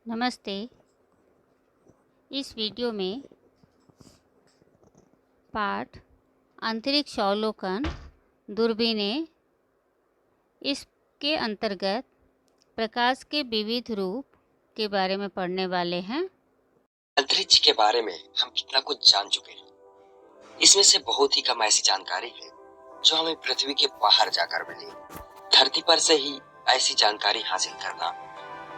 नमस्ते। इस वीडियो में पाठ अंतरिक्ष अवलोकन दूरबीनें इसके अंतर्गत प्रकाश के विविध रूप के बारे में पढ़ने वाले हैं। अंतरिक्ष के बारे में हम कितना कुछ जान चुके हैं। इसमें से बहुत ही कम ऐसी जानकारी है जो हमें पृथ्वी के बाहर जाकर मिली। धरती पर से ही ऐसी जानकारी हासिल करना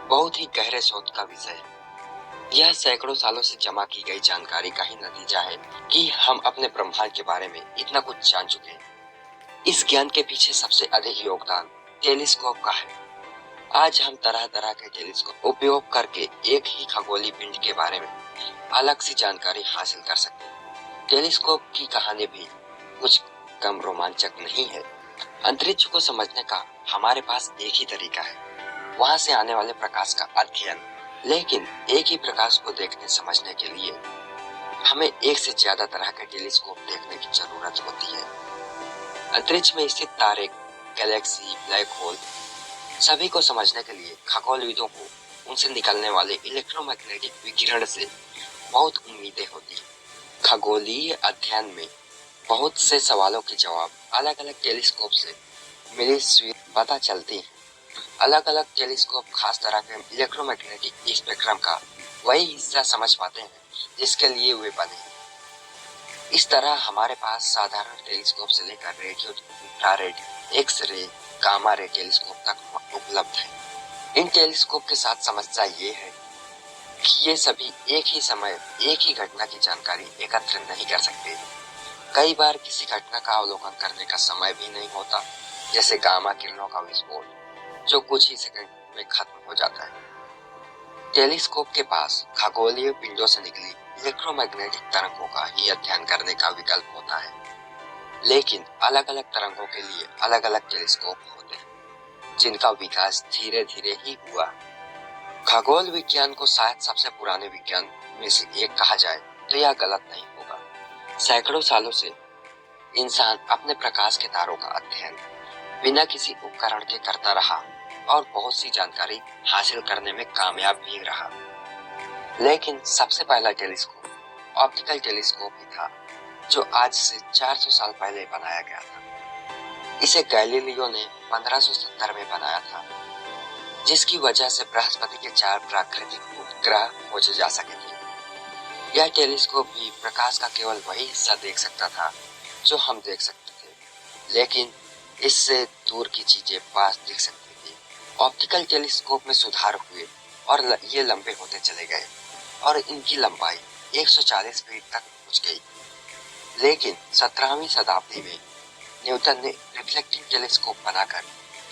बहुत ही गहरे शोध का विषय है। यह सैकड़ों सालों से जमा की गई जानकारी का ही नतीजा है कि हम अपने ब्रह्मांड के बारे में इतना कुछ जान चुके हैं। इस ज्ञान के पीछे सबसे अधिक योगदान टेलीस्कोप का है। आज हम तरह तरह के टेलीस्कोप उपयोग करके एक ही खगोलीय पिंड के बारे में अलग सी जानकारी हासिल कर सकते हैं। टेलीस्कोप की कहानी भी कुछ कम रोमांचक नहीं है। अंतरिक्ष को समझने का हमारे पास एक ही तरीका है, वहां से आने वाले प्रकाश का अध्ययन। लेकिन एक ही प्रकाश को देखने समझने के लिए हमें एक से ज्यादा तरह के टेलीस्कोप देखने की जरूरत होती है। अंतरिक्ष में स्थित तारे, गैलेक्सी, ब्लैक होल सभी को समझने के लिए खगोलविदों को उनसे निकलने वाले इलेक्ट्रोमैग्नेटिक विकिरण से बहुत उम्मीदें होती हैं। खगोलीय अध्ययन में बहुत से सवालों के जवाब अलग अलग टेलीस्कोप से मिली पता चलती हैं। अलग अलग टेलीस्कोप खास तरह के इलेक्ट्रोमैग्नेटिक स्पेक्ट्रम का वही हिस्सा समझ पाते हैं जिसके लिए वे बने। इस तरह हमारे पास साधारण टेलीस्कोप से लेकर radio, infrared, x ray, gamma ray telescope तक उपलब्ध है। इन टेलीस्कोप के साथ समस्या ये है कि ये सभी एक ही समय एक ही घटना की जानकारी एकत्र नहीं कर सकते। कई बार किसी घटना का अवलोकन करने का समय भी नहीं होता, जैसे गामा किरणों का विस्फोट जो कुछ ही सेकंड में खत्म हो जाता है। टेलीस्कोप के पास खगोलीय पिंडों से निकली इलेक्ट्रोमैग्नेटिक तरंगों का ही अध्ययन करने का विकल्प होता है। लेकिन अलग अलग तरंगों के लिए अलग अलग टेलीस्कोप होते हैं जिनका विकास धीरे धीरे ही हुआ। खगोल विज्ञान को शायद सबसे पुराने विज्ञान में से एक कहा जाए तो यह गलत नहीं होगा। सैकड़ों सालों से इंसान अपने प्रकाश के तारों का अध्ययन बिना किसी उपकरण के करता रहा और बहुत सी जानकारी हासिल करने में कामयाब भी रहा। लेकिन सबसे पहला टेलीस्कोप ऑप्टिकल टेलीस्कोप ही था जो आज से 400 साल पहले बनाया गया था। इसे गैलीलियो ने 1570 में बनाया था, जिसकी वजह से बृहस्पति के 4 प्राकृतिक उपग्रह खोजे जा सके थे। यह टेलीस्कोप भी प्रकाश का केवल वही हिस्सा देख सकता था जो हम देख सकते थे, लेकिन इससे दूर की चीजें पास दिख सकती थी। ऑप्टिकल टेलीस्कोप में सुधार हुए और ये लंबे होते चले गए और इनकी लंबाई 140 फीट तक पहुंच गई। लेकिन 17वीं शताब्दी में न्यूटन ने रिफ्लेक्टिंग टेलीस्कोप बनाकर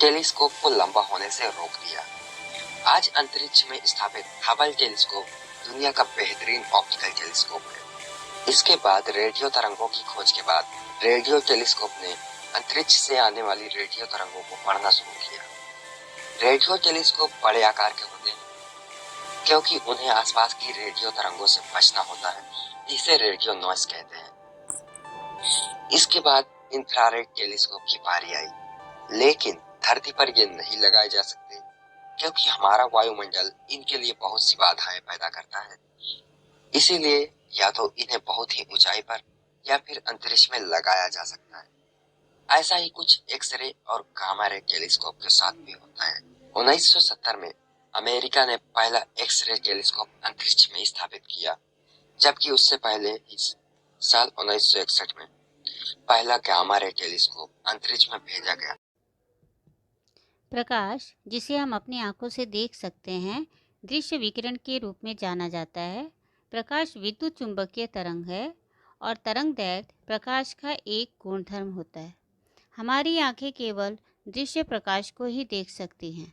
टेलीस्कोप को लंबा होने से रोक दिया। आज अंतरिक्ष में स्थापित हबल टेलीस्कोप दुनिया का बेहतरीन ऑप्टिकल टेलीस्कोप है। इसके बाद रेडियो तरंगों की खोज के बाद रेडियो टेलीस्कोप ने अंतरिक्ष से आने वाली रेडियो तरंगों को पढ़ना शुरू किया। रेडियो टेलीस्कोप बड़े आकार के होते हैं क्योंकि उन्हें आसपास की रेडियो तरंगों से बचना होता है। इसे रेडियो नॉइस कहते हैं। इसके बाद इंफ्रारेड टेलीस्कोप की बारी आई, लेकिन धरती पर ये नहीं लगाए जा सकते क्योंकि हमारा वायुमंडल इनके लिए बहुत सी बाधाएं पैदा करता है। इसीलिए या तो इन्हें बहुत ही ऊंचाई पर या फिर अंतरिक्ष में लगाया जा सकता है। ऐसा ही कुछ एक्सरे और गामा रे टेलीस्कोप के साथ भी होता है। 1970 में अमेरिका ने पहला एक्सरे टेलीस्कोप अंतरिक्ष में स्थापित किया, जबकि उससे पहले इस साल 1961 में पहला गामा रे टेलीस्कोप अंतरिक्ष में भेजा गया। प्रकाश, जिसे हम अपनी आंखों से देख सकते हैं, दृश्य विकिरण के रूप में जाना जाता है। प्रकाश विद्युत चुंबकीय तरंग है और तरंग दैर्घ्य प्रकाश का एक गुणधर्म होता है। हमारी आंखें केवल दृश्य प्रकाश को ही देख सकती हैं,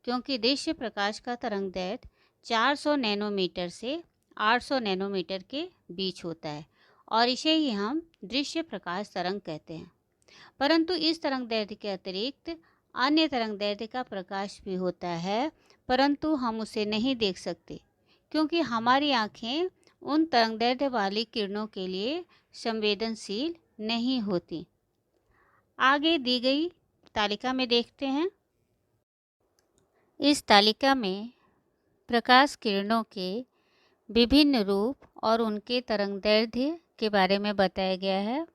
क्योंकि दृश्य प्रकाश का तरंग दैर्घ्य 400 नैनोमीटर से 800 नैनोमीटर के बीच होता है और इसे ही हम दृश्य प्रकाश तरंग कहते हैं। परंतु इस तरंग दैर्घ्य के अतिरिक्त अन्य तरंग दैर्घ्य का प्रकाश भी होता है, परंतु हम उसे नहीं देख सकते क्योंकि हमारी आंखें उन तरंग दैर्घ्य वाली किरणों के लिए संवेदनशील नहीं होती। आगे दी गई तालिका में देखते हैं। इस तालिका में प्रकाश किरणों के विभिन्न रूप और उनके तरंगदैर्ध्य के बारे में बताया गया है।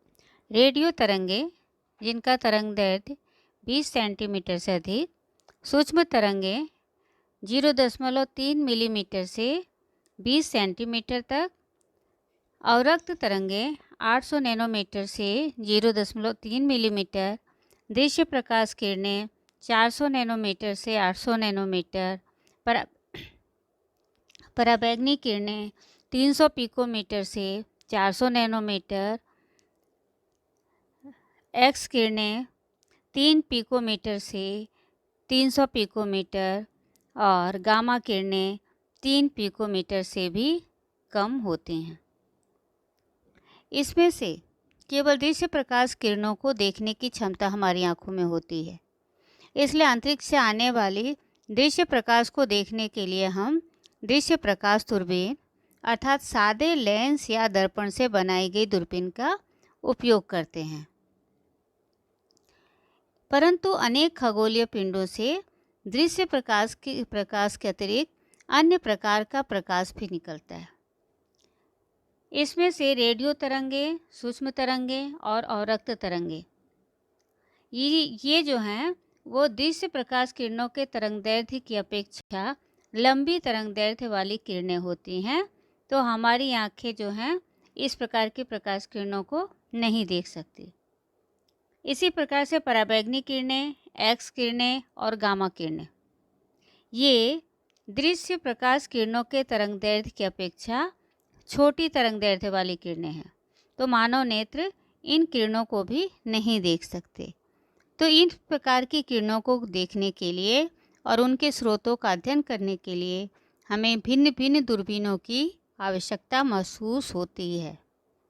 रेडियो तरंगें, जिनका तरंगदैर्ध्य 20 सेंटीमीटर से अधिक, सूक्ष्म तरंगें 0.3 मिलीमीटर से 20 सेंटीमीटर तक, अवरक्त तरंगें 800 नैनोमीटर से 0.3 मिलीमीटर, दृश्य प्रकाश किरणें 400 नैनोमीटर से 800 नैनोमीटर, पराबैंगनी किरणें 300 पिकोमीटर से 400 नैनोमीटर, एक्स किरणें 3 पिकोमीटर से 300 पिकोमीटर और गामा किरणें 3 पिकोमीटर से भी कम होती हैं। इसमें से केवल दृश्य प्रकाश किरणों को देखने की क्षमता हमारी आंखों में होती है। इसलिए अंतरिक्ष से आने वाली दृश्य प्रकाश को देखने के लिए हम दृश्य प्रकाश दूरबीन अर्थात सादे लेंस या दर्पण से बनाई गई दूरबीन का उपयोग करते हैं। परंतु अनेक खगोलीय पिंडों से दृश्य प्रकाश के अतिरिक्त अन्य प्रकार का प्रकाश भी निकलता है। इसमें से रेडियो तरंगें, सूक्ष्म तरंगें और अवरक्त तरंगें, ये जो हैं वो दृश्य प्रकाश किरणों के तरंगदैर्ध्य की अपेक्षा लंबी तरंगदैर्ध्य वाली किरणें होती हैं। तो हमारी आँखें जो हैं इस प्रकार की प्रकाश किरणों को नहीं देख सकती। इसी प्रकार से पराबैंगनी किरणें, एक्स किरणें और गामा किरणें, ये दृश्य प्रकाश किरणों के तरंगदैर्ध्य की अपेक्षा छोटी तरंगदैर्ध्य वाली किरणें हैं। तो मानव नेत्र इन किरणों को भी नहीं देख सकते। तो इन प्रकार की किरणों को देखने के लिए और उनके स्रोतों का अध्ययन करने के लिए हमें भिन्न भिन्न दूरबीनों की आवश्यकता महसूस होती है।